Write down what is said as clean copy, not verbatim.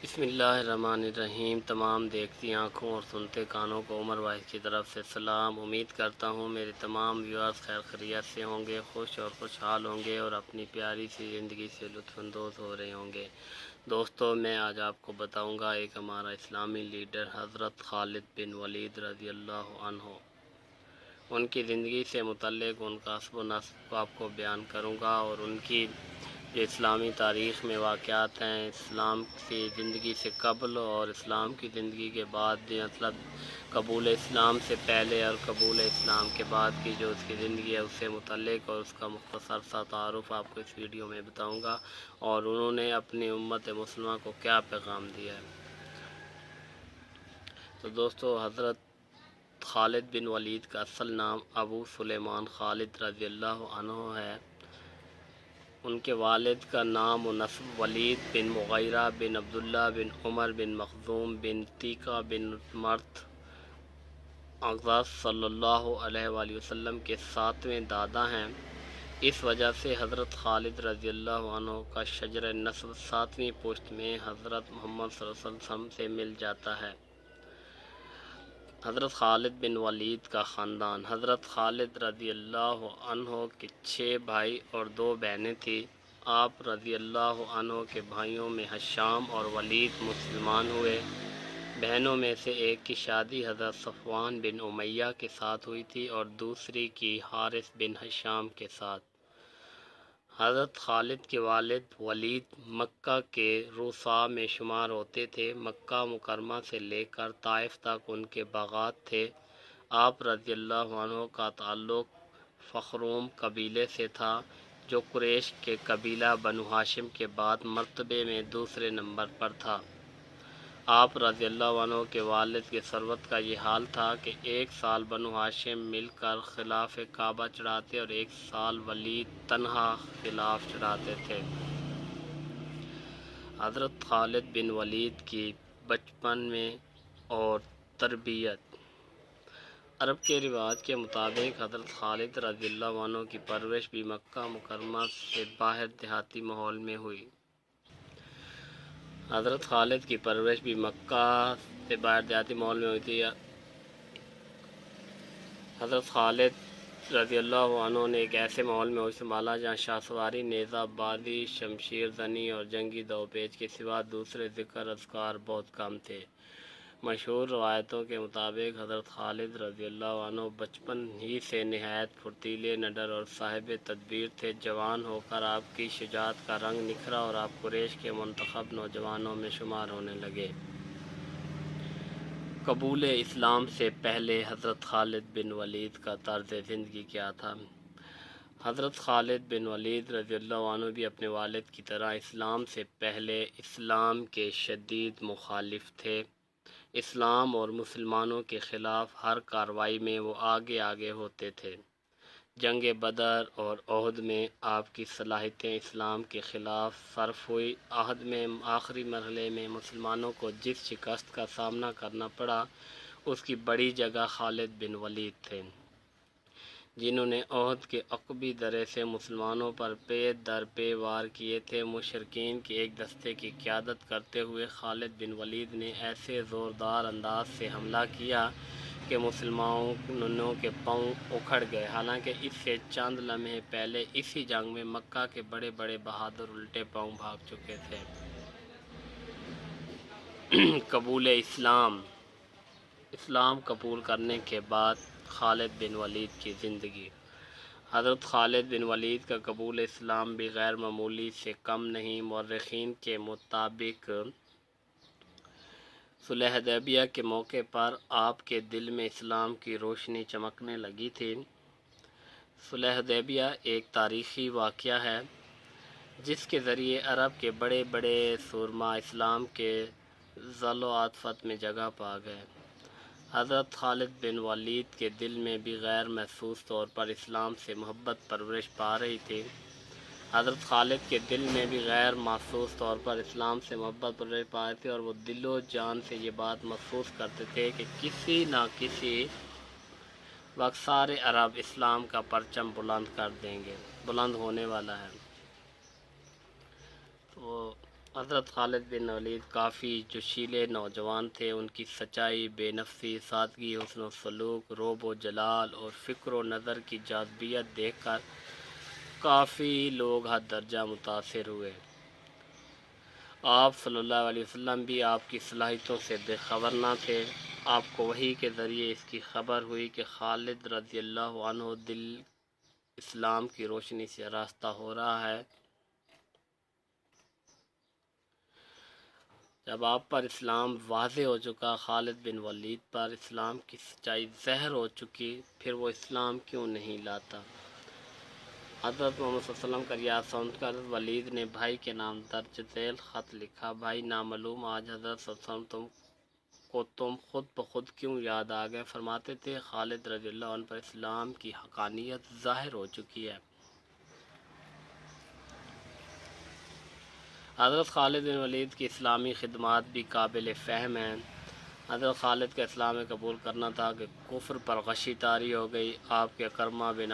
بسم اللہ الرحمن الرحیم۔ تمام دیکھتی آنکھوں اور سنتے کانوں کو عمر واحد کی طرف سے سلام۔ امید کرتا ہوں میرے تمام ویورز خیر خیریت سے ہوں گے، خوش اور خوشحال ہوں گے اور اپنی پیاری سی زندگی سے لطف اندوز ہو رہے ہوں گے۔ دوستو، میں آج آپ کو بتاؤں گا ایک ہمارا اسلامی لیڈر حضرت خالد بن ولید رضی اللہ عنہ، ان کی زندگی سے متعلق ان کا حسب و نسب کو آپ کو بیان کروں گا، اور ان کی جو اسلامی تاریخ میں واقعات ہیں، اسلام کی زندگی سے قبل اور اسلام کی زندگی کے بعد، مطلب قبول اسلام سے پہلے اور قبول اسلام کے بعد کی جو اس کی زندگی ہے اس سے متعلق، اور اس کا مختصر سا تعارف آپ کو اس ویڈیو میں بتاؤں گا، اور انہوں نے اپنی امت مسلمہ کو کیا پیغام دیا ہے۔ تو دوستو، حضرت خالد بن ولید کا اصل نام ابو سلیمان خالد رضی اللہ عنہ ہے۔ ان کے والد کا نام و نسب ولید بن مغیرہ بن عبداللہ بن عمر بن مخزوم بن تیقہ بن مرت اقدس صلی اللہ علیہ وآلہ وسلم کے 7ویں دادا ہیں۔ اس وجہ سے حضرت خالد رضی اللہ عنہ کا شجر نسب 7ویں پشت میں حضرت محمد صلی اللہ علیہ وسلم سے مل جاتا ہے۔ حضرت خالد بن ولید کا خاندان۔ حضرت خالد رضی اللہ عنہ کے 6 بھائی اور 2 بہنیں تھیں۔ آپ رضی اللہ عنہ کے بھائیوں میں حشام اور ولید مسلمان ہوئے۔ بہنوں میں سے ایک کی شادی حضرت صفوان بن امیہ کے ساتھ ہوئی تھی اور دوسری کی حارث بن حشام کے ساتھ۔ حضرت خالد کے والد ولید مکہ کے رؤساء میں شمار ہوتے تھے۔ مکہ مکرمہ سے لے کر طائف تک ان کے باغات تھے۔ آپ رضی اللہ عنہ کا تعلق فخروم قبیلے سے تھا، جو قریش کے قبیلہ بنو ہاشم کے بعد مرتبے میں دوسرے نمبر پر تھا۔ آپ رضی اللہ عنہ کے والد کی ثروت کا یہ حال تھا کہ 1 سال بنو ہاشم مل کر خلاف کعبہ چڑھاتے اور 1 سال ولید تنہا خلاف چڑھاتے تھے۔ حضرت خالد بن ولید کی بچپن میں اور تربیت۔ عرب کے رواج کے مطابق حضرت خالد رضی اللہ عنہ کی پرورش بھی مکہ مکرمہ سے باہر دیہاتی ماحول میں ہوئی۔ حضرت خالد کی پرورش بھی مکہ سے باہر دیہاتی ماحول میں ہوئی تھی۔ حضرت خالد رضی اللہ عنہ نے ایک ایسے ماحول میں سنبھالا جہاں شاہ سواری، نیزہ بازی، شمشیر زنی اور جنگی دو پیچ کے سوا دوسرے ذکر اذکار بہت کم تھے۔ مشہور روایتوں کے مطابق حضرت خالد رضی اللہ عنہ بچپن ہی سے نہایت پھرتیلے، نڈر اور صاحب تدبیر تھے۔ جوان ہو کر آپ کی شجاعت کا رنگ نکھرا اور آپ قریش کے منتخب نوجوانوں میں شمار ہونے لگے۔ قبول اسلام سے پہلے حضرت خالد بن ولید کا طرز زندگی کیا تھا؟ حضرت خالد بن ولید رضی اللہ عنہ بھی اپنے والد کی طرح اسلام سے پہلے اسلام کے شدید مخالف تھے۔ اسلام اور مسلمانوں کے خلاف ہر کارروائی میں وہ آگے ہوتے تھے۔ جنگ بدر اور احد میں آپ کی صلاحیتیں اسلام کے خلاف صرف ہوئی۔ احد میں آخری مرحلے میں مسلمانوں کو جس شکست کا سامنا کرنا پڑا، اس کی بڑی جگہ خالد بن ولید تھے، جنہوں نے احد کے عقبی درے سے مسلمانوں پر پے در پے وار کیے تھے۔ مشرکین کے ایک دستے کی قیادت کرتے ہوئے خالد بن ولید نے ایسے زوردار انداز سے حملہ کیا کہ مسلمانوں کے پاؤں اکھڑ گئے۔ حالانکہ اس سے چند لمحے پہلے اسی جنگ میں مکہ کے بڑے بڑے بہادر الٹے پاؤں بھاگ چکے تھے۔ قبول اسلام قبول کرنے کے بعد خالد بن ولید کی زندگی۔ حضرت خالد بن ولید کا قبول اسلام بھی غیر معمولی سے کم نہیں۔ مورخین کے مطابق صلح حدیبیہ کے موقع پر آپ کے دل میں اسلام کی روشنی چمکنے لگی تھی۔ صلح حدیبیہ ایک تاریخی واقعہ ہے جس کے ذریعے عرب کے بڑے بڑے سورما اسلام کے ذل و عاطفت میں جگہ پا گئے۔ حضرت خالد بن ولید کے دل میں بھی غیر محسوس طور پر اسلام سے محبت پرورش پا رہی تھی۔ حضرت خالد کے دل میں بھی غیر محسوس طور پر اسلام سے محبت پرورش پا رہی تھی، اور وہ دل و جان سے یہ بات محسوس کرتے تھے کہ کسی نہ کسی وقت سارے عرب اسلام کا پرچم بلند کر دیں گے، بلند ہونے والا ہے۔ تو حضرت خالد بن ولید کافی جوشیلے نوجوان تھے۔ ان کی سچائی، بے نفسی، سادگی، حسن و سلوک، رعب و جلال اور فکر و نظر کی جاذبیت دیکھ کر کافی لوگ حد درجہ متاثر ہوئے۔ آپ صلی اللہ علیہ وسلم بھی آپ کی صلاحیتوں سے بے خبر نہ تھے۔ آپ کو وحی کے ذریعے اس کی خبر ہوئی کہ خالد رضی اللہ عنہ دل اسلام کی روشنی سے آراستہ ہو رہا ہے۔ جب آپ پر اسلام واضح ہو چکا، خالد بن ولید پر اسلام کی سچائی ظاہر ہو چکی، پھر وہ اسلام کیوں نہیں لاتا؟ حضرت محمد صلی اللہ علیہ وسلم کا ریاض سن کر ولید نے بھائی کے نام درج ذیل خط لکھا: بھائی نامعلوم، آج حضرت صلی اللہ علیہ وسلم تم خود بخود کیوں یاد آ گئے؟ فرماتے تھے خالد رضی اللہ عنہ پر اسلام کی حقانیت ظاہر ہو چکی ہے۔ حضرت خالد بن ولید کی اسلامی خدمات بھی قابل فہم ہیں۔ حضرت خالد کا اسلام قبول کرنا تھا کہ کفر پر غشی طاری ہو گئی۔ آپ کے اکرمہ بن